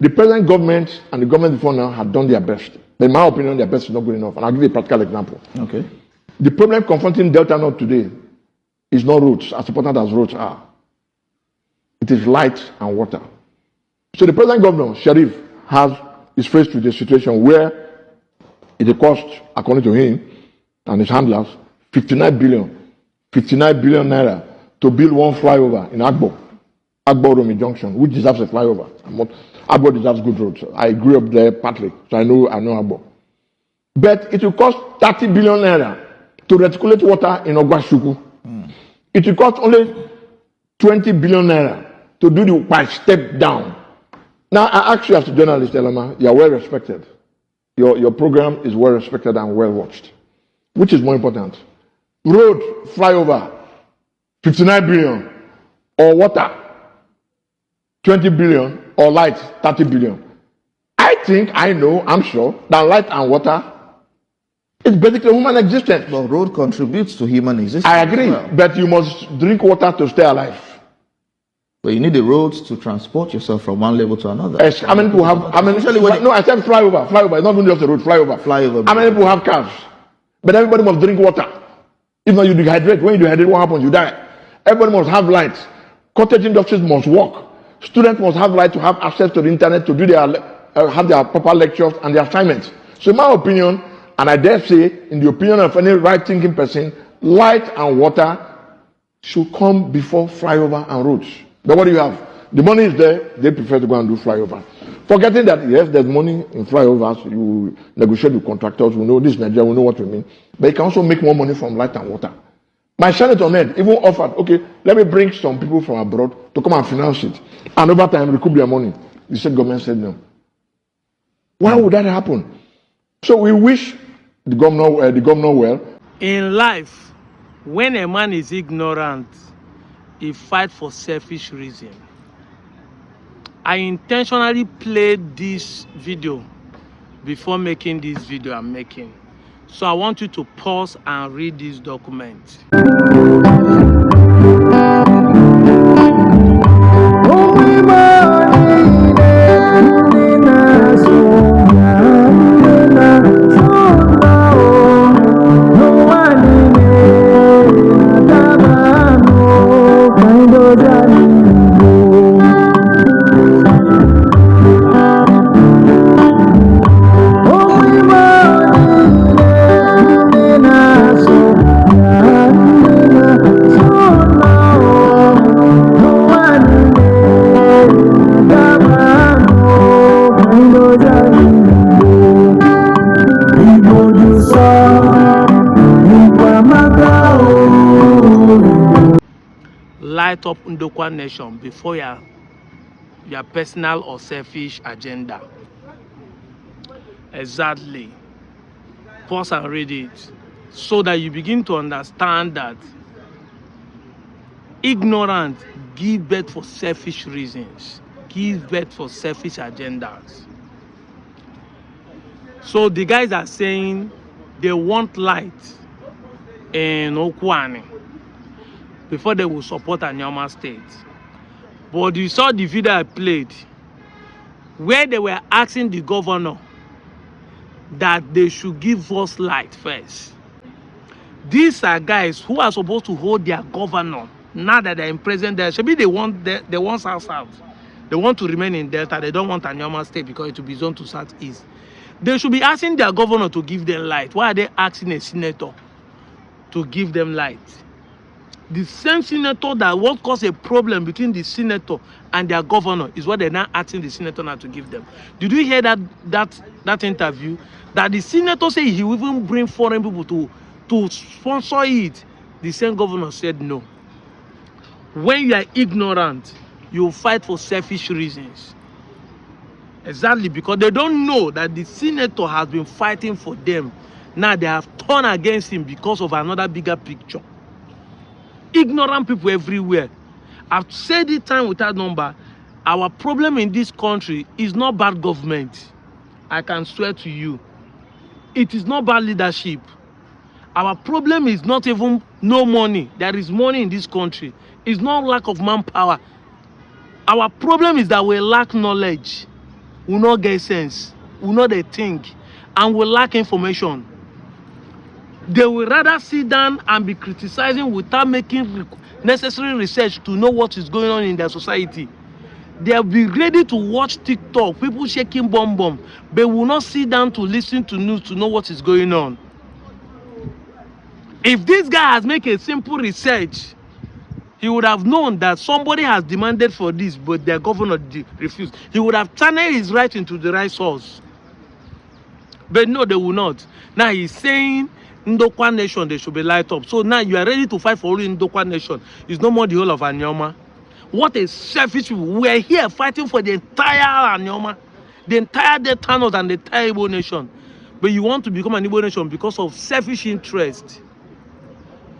The present government and the government before now had done their best. But in my opinion, their best is not good enough. And I'll give you a practical example. Okay. The problem confronting Delta North today is not roads, as important as roads are. It is light and water. So the present governor, Sheriff, is faced with a situation where it cost, according to him and his handlers, 59 billion naira to build one flyover in Agbo Romi Junction, which deserves a flyover. Agbo deserves good roads. I grew up there partly, so I know Agbo. But it will cost 30 billion naira to reticulate water in Ogwashuku. It will cost only 20 billion naira to do the by step down. Now, I ask you as a journalist, Elama, you are well respected. Your program is well respected and well watched. Which is more important? Road, flyover, 59 billion, or water, 20 billion, or light, 30 billion. I'm sure, that light and water is basically human existence. But road contributes to human existence. I agree, but you must drink water to stay alive. But you need the roads to transport yourself from one level to another. Yes, how many people have? No, I said flyover. Flyover. It's not even just a road. Flyover. How many people have cars? But everybody must drink water. If not, you dehydrate. When you dehydrate, what happens? You die. Everybody must have lights. Cottage industries must work. Students must have light to have access to the internet to do have their proper lectures and their assignments. So, in my opinion, and I dare say, in the opinion of any right-thinking person, light and water should come before flyover and roads. But what do you have? The money is there. They prefer to go and do flyover. Forgetting that, yes, there's money in flyovers. You negotiate with contractors. We know this Nigeria. We know what we mean. But you can also make more money from light and water. My senator Ned even offered, okay, let me bring some people from abroad to come and finance it. And over time, recoup their money. The state government said no. Why would that happen? So we wish the governor well. In life, when a man is ignorant, he fights for selfish reasons. I intentionally played this video before making this video I'm making. So I want you to pause and read this document. Light up Ukwuani nation before your personal or selfish agenda. Exactly. Pause and read it so that you begin to understand that ignorance gives birth for selfish reasons, gives birth for selfish agendas. So the guys are saying they want light in Ukwuani before they will support Anioma state. But you saw the video I played where they were asking the governor that they should give us light first. These are guys who are supposed to hold their governor now that they're in present there. Maybe they want south. They want to remain in Delta. They don't want Anioma state because it will be zoned to southeast. They should be asking their governor to give them light. Why are they asking a senator to give them light? The same senator that what caused a problem between the senator and their governor is what they're now asking the senator now to give them. Did you hear that interview? That the senator said he will even bring foreign people to sponsor it. The same governor said no. When you are ignorant, you fight for selfish reasons. Exactly, because they don't know that the senator has been fighting for them. Now they have turned against him because of another bigger picture. Ignorant people everywhere. I've said it time without number. Our problem in this country is not bad government. I can swear to you. It is not bad leadership. Our problem is not even no money. There is money in this country. It's not lack of manpower. Our problem is that we lack knowledge. will not get sense, will not they think, and will lack information. They will rather sit down and be criticizing without making necessary research to know what is going on in their society. They'll be ready to watch TikTok, people shaking bomb, but will not sit down to listen to news to know what is going on. If this guy has made a simple research, he would have known that somebody has demanded for this, but their governor refused. He would have channeled his right into the right source. But no, they will not. Now he's saying Ukwuani nation, they should be light up. So now you are ready to fight for only Ukwuani nation. It's no more the whole of Anioma. What a selfish people. We are here fighting for the entire Anioma, the entire Deltanos and the entire Igbo nation. But you want to become an Igbo nation because of selfish interest.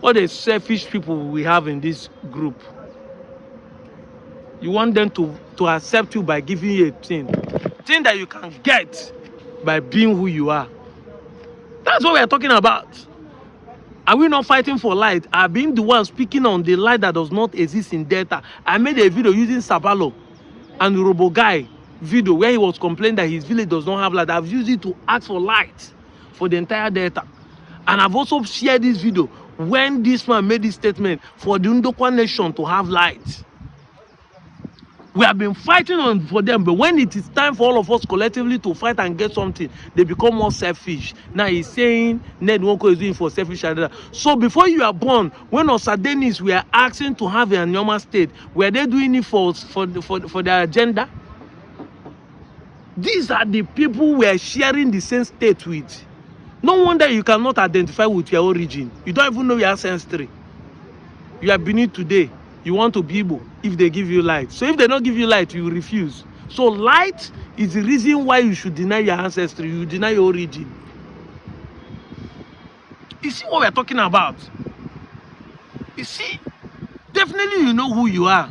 What a selfish people we have in this group. You want them to accept you by giving you a thing that you can get by being who you are. That's what we are talking about. Are we not fighting for light? I've been the one speaking on the light that does not exist in Delta. I made a video using Sabalo and Robo Guy video where he was complaining that his village does not have light. I've used it to ask for light for the entire Delta. And I've also shared this video when this man made this statement for the Ukwuani nation to have light. We have been fighting for them, but when it is time for all of us collectively to fight and get something, they become more selfish. Now he's saying Ned Nwoko is doing for selfish agenda. So before you are born, when Osadenis were asking to have a Anioma state, were they doing it for their agenda? These are the people we are sharing the same state with. No wonder you cannot identify with your origin. You don't even know your ancestry. You are beneath today. You want to be Igbo if they give you light. So if they don't give you light, you refuse. So light is the reason why you should deny your ancestry. You deny your origin. You see what we're talking about? You see, definitely you know who you are,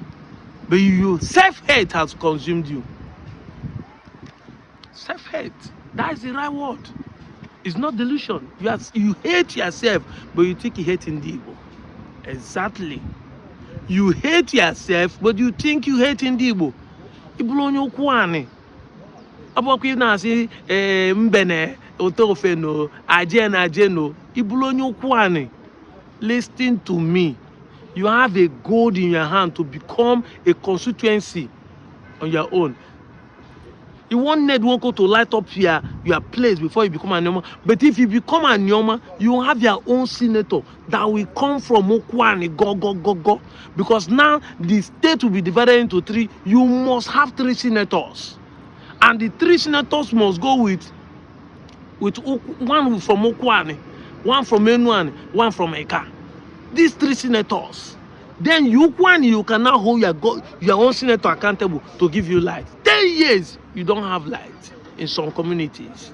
but your self-hate has consumed you. Self-hate, that is the right word. It's not delusion. You hate yourself, but you think you hate in the Igbo. Exactly. You hate yourself, but you think you hate in the Igbo. Ibulonyo Ukwuani. Abokwi na si mbene otofeno ajeno. Ibulonyo Ukwuani. Listen to me. You have a gold in your hand to become a constituency on your own. You want Ned Nwoko to light up your place before you become an Anioma. But if you become an Anioma, you have your own senator that will come from Ukwuani. Go. Because now the state will be divided into 3. You must have 3 senators. And the 3 senators must go with one from Ukwuani, one from Enuani, one from Eka. These 3 senators. Then Ukwuani, you can now hold your own senator accountable to give you light. 10 years, you don't have light in some communities.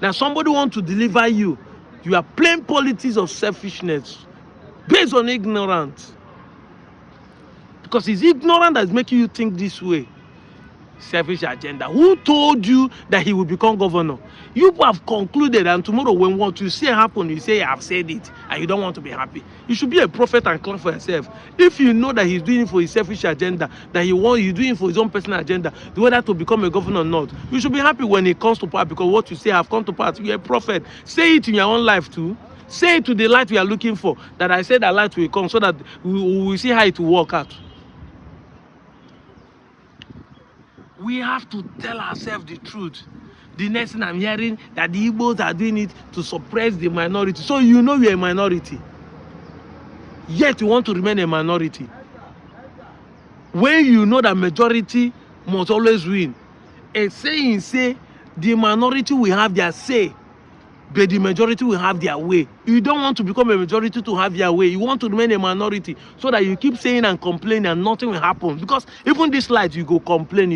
Now somebody wants to deliver you. You are playing politics of selfishness based on ignorance. Because it's ignorant that's making you think this way. Selfish agenda. Who told you that he will become governor? You have concluded, and tomorrow when what you say happen, you say I've said it, and you don't want to be happy. You should be a prophet and clap for yourself. If you know that he's doing it for his selfish agenda, that he's doing it for his own personal agenda, whether to become a governor or not, you should be happy when it comes to pass, because what you say have come to pass. You're a prophet. Say it in your own life too. Say it to the light we are looking for, that I said that light will come, so that we will see how it will work out. We have to tell ourselves the truth. The next thing I'm hearing, that the Igbos are doing it to suppress the minority. So you know you're a minority. Yet you want to remain a minority. When you know that majority must always win. A saying say, the minority will have their say, but the majority will have their way. You don't want to become a majority to have your way. You want to remain a minority so that you keep saying and complaining and nothing will happen. Because even this light, you go complain,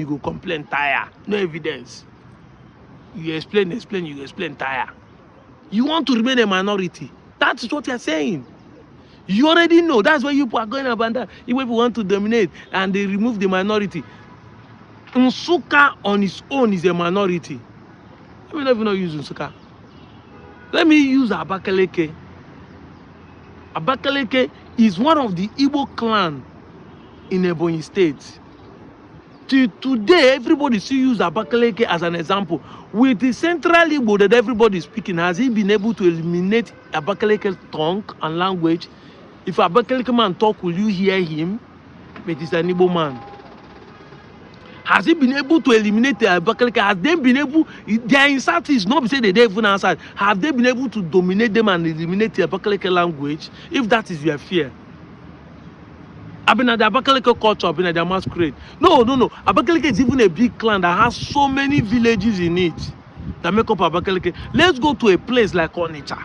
tire. No evidence. You explain, you explain, tire. You want to remain a minority. That's what you're saying. You already know. That's why you are going about that. If people want to dominate and they remove the minority. Nsukka on its own is a minority. Let me not even use Nsukka. Let me use Abakaleke. Abakaleke is one of the Igbo clan in Ebonyi State. Till today, everybody still use Abakaleke as an example. With the central Igbo that everybody is speaking, has he been able to eliminate Abakaleke tongue and language? If Abakaleke man talk, will you hear him? But it's an Igbo man. Has he been able to eliminate the Abakaleke? Has they been able, their insert is not say they don't even answer. Have they been able to dominate them and eliminate the Abakaleke language? If that is your fear. I've been at the Abakaleke culture, I've been at the masquerade. No. Abakaleke is even a big clan that has so many villages in it that make up Abakaleke. Let's go to a place like Onitsha.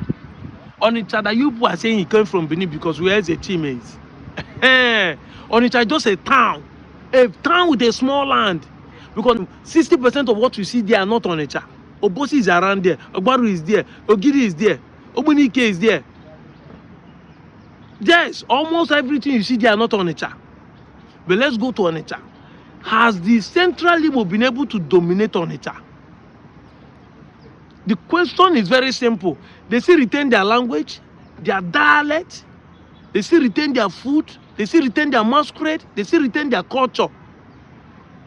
Onitsha that you people are saying he came from Benin because where is the teammates? Onitsha is just a town with a small land. Because 60% of what you see there are not Onitsha. Obosi is around there, Ogbaru is there, Ogiri is there, Obunike is there. Yes, almost everything you see there are not Onitsha. But let's go to Onitsha. Has the Central Igbo been able to dominate Onitsha? The question is very simple. They still retain their language, their dialect, they still retain their food, they still retain their masquerade, they still retain their culture.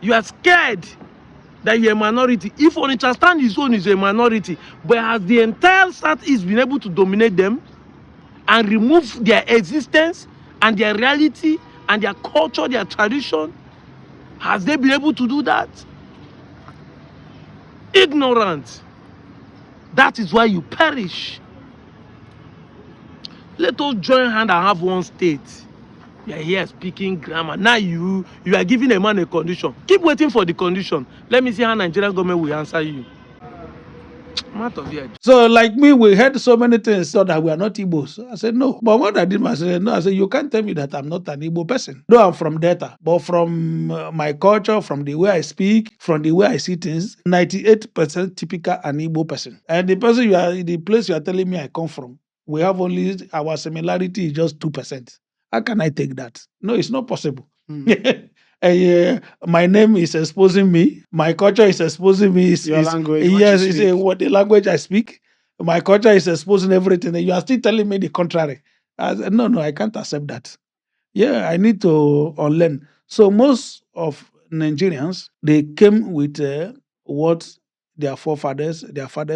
You are scared that you're a minority. If Onitsha stand his own is a minority, but has the entire Southeast been able to dominate them and remove their existence and their reality and their culture, their tradition? Has they been able to do that? Ignorant. That is why you perish. Let us join hand and have one state. You are here speaking grammar. Now you are giving a man a condition. Keep waiting for the condition. Let me see how Nigerian government will answer you. I'm out of here. So, like me, we heard so many things so that we are not Igbos. I said, no. But what I did, I said, no. I said, you can't tell me that I'm not an Igbo person. Though I'm from Delta, but from my culture, from the way I speak, from the way I see things, 98% typical an Igbo person. And the place you are telling me I come from, we have only, our similarity is just 2%. How can I take that? No, it's not possible. My name is exposing me. My culture is exposing me. Your language. Yes, what the language I speak. My culture is exposing everything. And you are still telling me the contrary. I said, no, I can't accept that. Yeah, I need to unlearn. So most of Nigerians, they came with what their fathers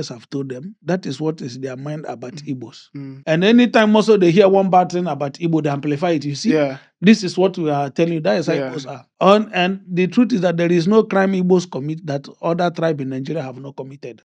have told them. That is what is their mind about Igbos. And anytime also they hear one bad thing about Igbo, they amplify it. You see, this is what we are telling you. That is how Igbos are. And the truth is that there is no crime Igbos commit that other tribe in Nigeria have not committed.